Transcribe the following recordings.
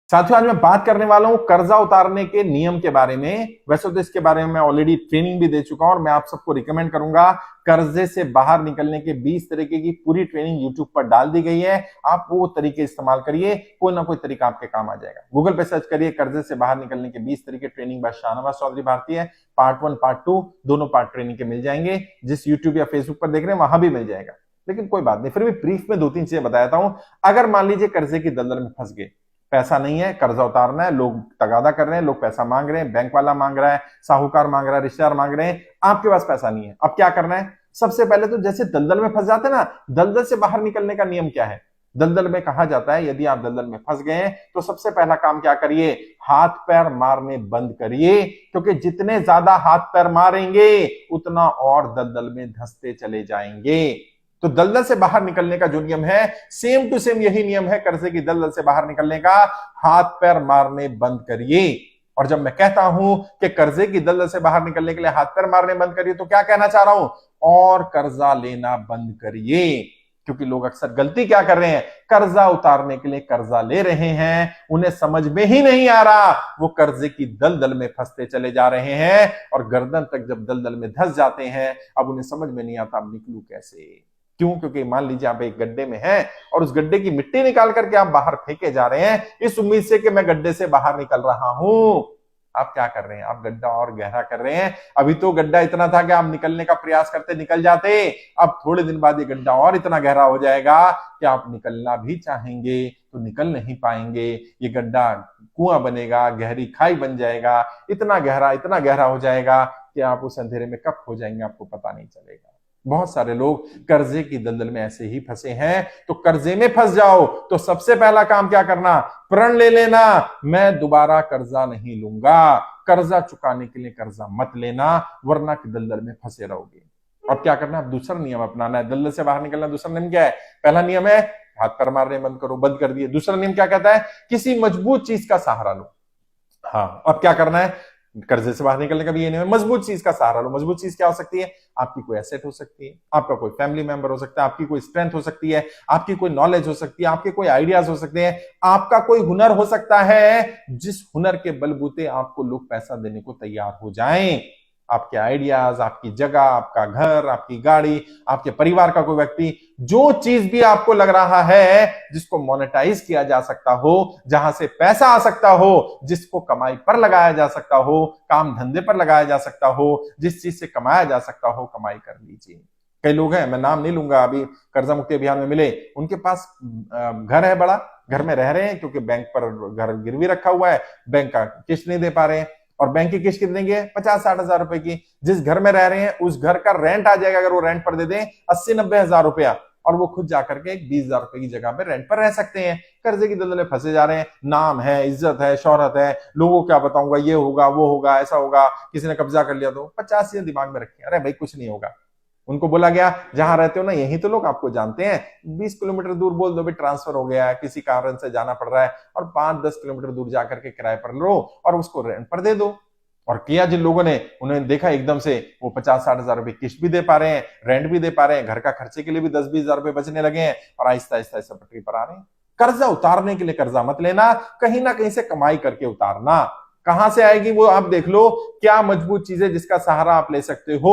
साथियों, आज मैं बात करने वाला हूं कर्जा उतारने के नियम के बारे में। वैसे तो इसके बारे में मैं ऑलरेडी ट्रेनिंग भी दे चुका हूं और मैं आप सबको रिकमेंड करूंगा, कर्जे से बाहर निकलने के 20 तरीके की पूरी ट्रेनिंग यूट्यूब पर डाल दी गई है। आप वो तरीके इस्तेमाल करिए, कोई ना कोई तरीका आपके काम आ जाएगा। गूगल पे सर्च करिए कर्जे से बाहर निकलने के 20 तरीके, ट्रेनिंग बाय शाहनवाज चौधरी भारतीय। पार्ट 1 पार्ट 2 दोनों पार्ट ट्रेनिंग के मिल जाएंगे। जिस यूट्यूब या फेसबुक पर देख रहे हैं वहां भी मिल जाएगा, लेकिन कोई बात नहीं, फिर भी ब्रीफ में 2-3 चीजें बताता हूं। अगर मान लीजिए कर्जे की दलदल में फंस गए, पैसा नहीं है, कर्जा उतारना है, लोग तगादा कर रहे हैं, लोग पैसा मांग रहे हैं, बैंक वाला मांग रहा है, साहूकार मांग रहा है, रिश्तेदार मांग रहे हैं, आपके पास पैसा नहीं है। अब क्या करना है? सबसे पहले तो जैसे दलदल में फंस जाते हैं ना, दलदल से बाहर निकलने का नियम क्या है? दलदल में कहा जाता है यदि आप दलदल में फंस गए हैं तो सबसे पहला काम क्या करिए? हाथ पैर मारने बंद करिए, क्योंकि जितने ज्यादा हाथ पैर मारेंगे उतना और दलदल में धंसते चले जाएंगे। तो दलदल से बाहर निकलने का जो नियम है, सेम टू सेम यही नियम है कर्जे की दलदल से बाहर निकलने का। हाथ पैर मारने बंद करिए। और जब मैं कहता हूं कि कर्जे की दलदल से बाहर निकलने के लिए हाथ पैर मारने बंद करिए, तो क्या कहना चाह रहा हूं? और कर्जा लेना बंद करिए। क्योंकि लोग अक्सर गलती क्या कर रहे हैं? कर्जा उतारने के लिए कर्जा ले रहे हैं, उन्हें समझ में ही नहीं आ रहा, वो कर्जे की दलदल में फंसते चले जा रहे हैं और गर्दन तक जब दलदल में धंस जाते हैं, अब उन्हें समझ में नहीं आता अब निकलूं कैसे। क्यों? क्योंकि मान लीजिए आप एक गड्ढे में हैं और उस गड्ढे की मिट्टी निकाल करके आप बाहर फेंके जा रहे हैं इस उम्मीद से कि मैं गड्ढे से बाहर निकल रहा हूं। आप क्या कर रहे हैं? आप गड्ढा और गहरा कर रहे हैं। अभी तो गड्ढा इतना था कि आप निकलने का प्रयास करते निकल जाते, अब थोड़े दिन बाद ये गड्ढा और इतना गहरा हो जाएगा कि आप निकलना भी चाहेंगे तो निकल नहीं पाएंगे। ये गड्ढा कुआं बनेगा, गहरी खाई बन जाएगा, इतना गहरा हो जाएगा कि आप उस अंधेरे में कब खो जाएंगे आपको पता नहीं चलेगा। बहुत सारे लोग कर्जे की दलदल में ऐसे ही फंसे हैं। तो कर्जे में फंस जाओ तो सबसे पहला काम क्या करना? प्रण ले लेना, मैं दोबारा कर्जा नहीं लूंगा। कर्जा चुकाने के लिए कर्जा मत लेना, वरना की दलदल में फंसे रहोगे। अब क्या करना? दूसरा नियम अपनाना है। दलदल से बाहर निकलना दूसरा नियम क्या है? पहला नियम है हाथ पैर मारने बंद करो, बंद कर दिए। दूसरा नियम क्या कहता है? किसी मजबूत चीज का सहारा लो। हाँ, अब क्या करना है? कर्जे से बाहर निकलने का भी ये नहीं है, मजबूत चीज का सहारा लो। मजबूत चीज क्या हो सकती है? आपकी कोई एसेट हो सकती है, आपका कोई फैमिली मेंबर हो सकता है, आपकी कोई स्ट्रेंथ हो सकती है, आपकी कोई नॉलेज हो सकती है, आपके कोई आइडियाज हो सकते हैं, आपका कोई हुनर हो सकता है, जिस हुनर के बलबूते आपको लोग पैसा देने को तैयार हो जाएं। आपके आइडियाज, आपकी जगह, आपका घर, आपकी गाड़ी, आपके परिवार का कोई व्यक्ति, जो चीज भी आपको लग रहा है जिसको मोनेटाइज किया जा सकता हो, जहां से पैसा आ सकता हो, जिसको कमाई पर लगाया जा सकता हो, काम धंधे पर लगाया जा सकता हो, जिस चीज से कमाया जा सकता हो, कमाई कर लीजिए। कई लोग हैं, मैं नाम नहीं लूंगा, अभी कर्जा मुक्ति अभियान में मिले, उनके पास घर है बड़ा, घर में रह रहे हैं क्योंकि बैंक पर घर गिरवी रखा हुआ है, बैंक का किस्त नहीं दे पा रहे हैं, और बैंक की किस्त कितने की है? 50-60 हजार रुपए की। जिस घर में रह रहे हैं उस घर का रेंट आ जाएगा, अगर वो रेंट पर दे दें, 80-90 हजार रुपया, और वो खुद जाकर के 20 हजार रुपए की जगह पे रेंट पर रह सकते हैं। कर्जे की दलदल में फंसे जा रहे हैं। नाम है, इज्जत है, शोहरत है, लोगों को क्या बताऊंगा, ये होगा, वो होगा, ऐसा होगा, किसी ने कब्जा कर लिया तो 50 चीजें दिमाग में रखी। अरे भाई कुछ नहीं होगा। उनको बोला गया जहां रहते हो ना यहीं तो लोग आपको जानते हैं, 20 किलोमीटर दूर बोल दो भी ट्रांसफर हो गया है, किसी कारण से जाना पड़ रहा है, और 5-10 किलोमीटर दूर जाकर के किराए पर लो और उसको रेंट पर दे दो। और किया जिन लोगों ने, उन्होंने देखा एकदम से वो 50-60 हजार रुपए किस्त भी दे पा रहे हैं, रेंट भी दे पा रहे हैं, घर का खर्चे के लिए भी 10-20 हजार रुपए बचने लगे हैं, और आहिस्ता आहिस्ता पटरी पर आ रहे हैं। कर्जा उतारने के लिए कर्जा मत लेना, कहीं ना कहीं से कमाई करके उतारना। कहां से आएगी वो आप देख लो। क्या मजबूत चीज है जिसका सहारा आप ले सकते हो,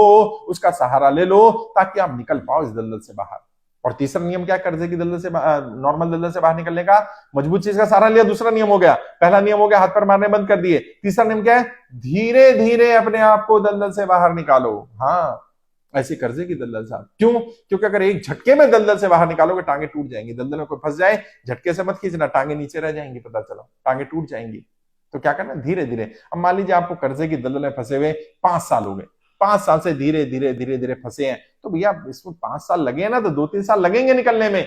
उसका सहारा ले लो ताकि आप निकल पाओ इस दलदल से बाहर। और तीसरा नियम क्या? कर्जे की दलदल से, नॉर्मल दलदल से बाहर निकलने का, मजबूत चीज का सहारा लिया, दूसरा नियम हो गया। पहला नियम हो गया हाथ पैर मारने बंद कर दिए। तीसरा नियम क्या है? धीरे धीरे अपने आप को दलदल से बाहर निकालो। हाँ, ऐसे कर्जे की दलदल से। क्यों? क्योंकि अगर एक झटके में दलदल से बाहर निकालोगे टांगे टूट जाएंगी। दलदल में कोई फंस जाए, झटके से मत खींचना, टांगे नीचे रह जाएंगी, पता चला टांगे टूट जाएंगी। तो क्या करना? धीरे धीरे। अब मान लीजिए आपको कर्जे की दलदल में फंसे हुए 5 साल हो गए, 5 साल से धीरे धीरे फंसे हैं, तो भैया इसमें 5 साल लगे ना, तो 2-3 साल लगेंगे निकलने में।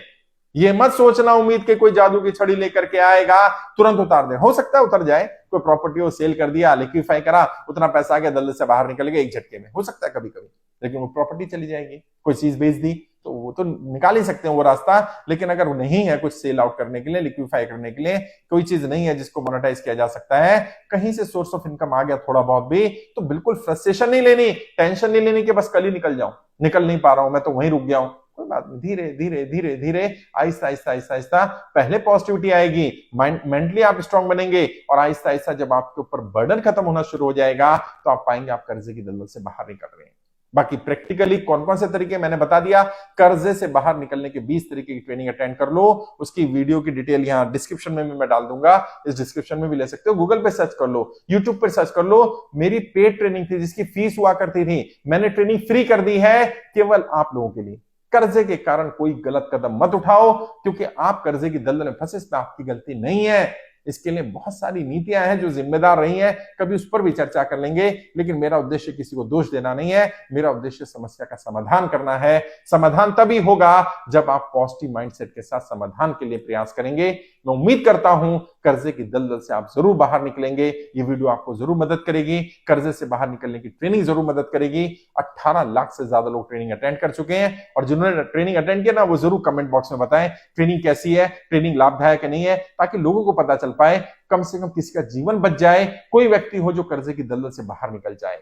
ये मत सोचना उम्मीद के कोई जादू की छड़ी लेकर के आएगा तुरंत उतार दे। हो सकता है उतर जाए, कोई प्रॉपर्टी हो सेल कर दिया, लिक्विफाई करा, उतना पैसा आ गया, दलदल से बाहर निकल गए एक झटके में, हो सकता है कभी कभी, लेकिन वो प्रॉपर्टी चली जाएगी। कोई चीज बेच दी तो वो तो निकाल ही सकते हैं वो रास्ता, लेकिन अगर नहीं है कुछ सेल आउट करने के लिए, लिक्विफाई करने के लिए, कोई चीज नहीं है जिसको मोनेटाइज किया जा सकता है, कहीं से सोर्स ऑफ इनकम आ गया थोड़ा बहुत भी, तो बिल्कुल फ्रस्ट्रेशन नहीं लेनी, टेंशन नहीं लेनी कि बस कल ही निकल जाऊं, निकल नहीं पा रहा हूं, मैं तो वहीं रुक गया हूं। कोई बात नहीं, धीरे धीरे धीरे धीरे आहिस्ता आहिस्ता आहिस्ता आहिस्ता पहले पॉजिटिविटी आएगी, मेंटली आप स्ट्रांग बनेंगे और आहिस्ता आहिस्ता जब आपके ऊपर बर्डन खत्म होना शुरू हो जाएगा तो आप पाएंगे आप कर्जे की दलदल से बाहर निकल रहे हैं। बाकी प्रैक्टिकली कौन कौन से तरीके मैंने बता दिया, कर्जे से बाहर निकलने के 20 तरीके की ट्रेनिंग अटेंड कर लो। उसकी वीडियो की डिटेल यहां डिस्क्रिप्शन में भी मैं डाल दूंगा, इस डिस्क्रिप्शन में भी ले सकते हो, गूगल पे सर्च कर लो, यूट्यूब पे सर्च कर लो। मेरी पेड ट्रेनिंग थी जिसकी फीस हुआ करती थी, मैंने ट्रेनिंग फ्री कर दी है केवल आप लोगों के लिए। कर्जे के कारण कोई गलत कदम मत उठाओ, क्योंकि आप कर्जे की दलदल में फंसे, इसमें आपकी गलती नहीं है। इसके लिए बहुत सारी नीतियां हैं जो जिम्मेदार रही हैं, कभी उस पर भी चर्चा कर लेंगे। लेकिन मेरा उद्देश्य किसी को दोष देना नहीं है, मेरा उद्देश्य समस्या का समाधान करना है। समाधान तभी होगा जब आप पॉजिटिव माइंडसेट के साथ समाधान के लिए प्रयास करेंगे। मैं उम्मीद करता हूं कर्जे की दलदल से आप जरूर बाहर निकलेंगे। ये वीडियो आपको जरूर मदद करेगी, कर्जे से बाहर निकलने की ट्रेनिंग जरूर मदद करेगी। 18 लाख से ज्यादा लोग ट्रेनिंग अटेंड कर चुके हैं, और जिन्होंने ट्रेनिंग अटेंड किया ना, वो जरूर कमेंट बॉक्स में बताएं ट्रेनिंग कैसी है, ट्रेनिंग लाभदायक नहीं है, ताकि लोगों को पता चल पाए, कम से कम किसी का जीवन बच जाए, कोई व्यक्ति हो जो कर्जे की दलदल से बाहर निकल जाए।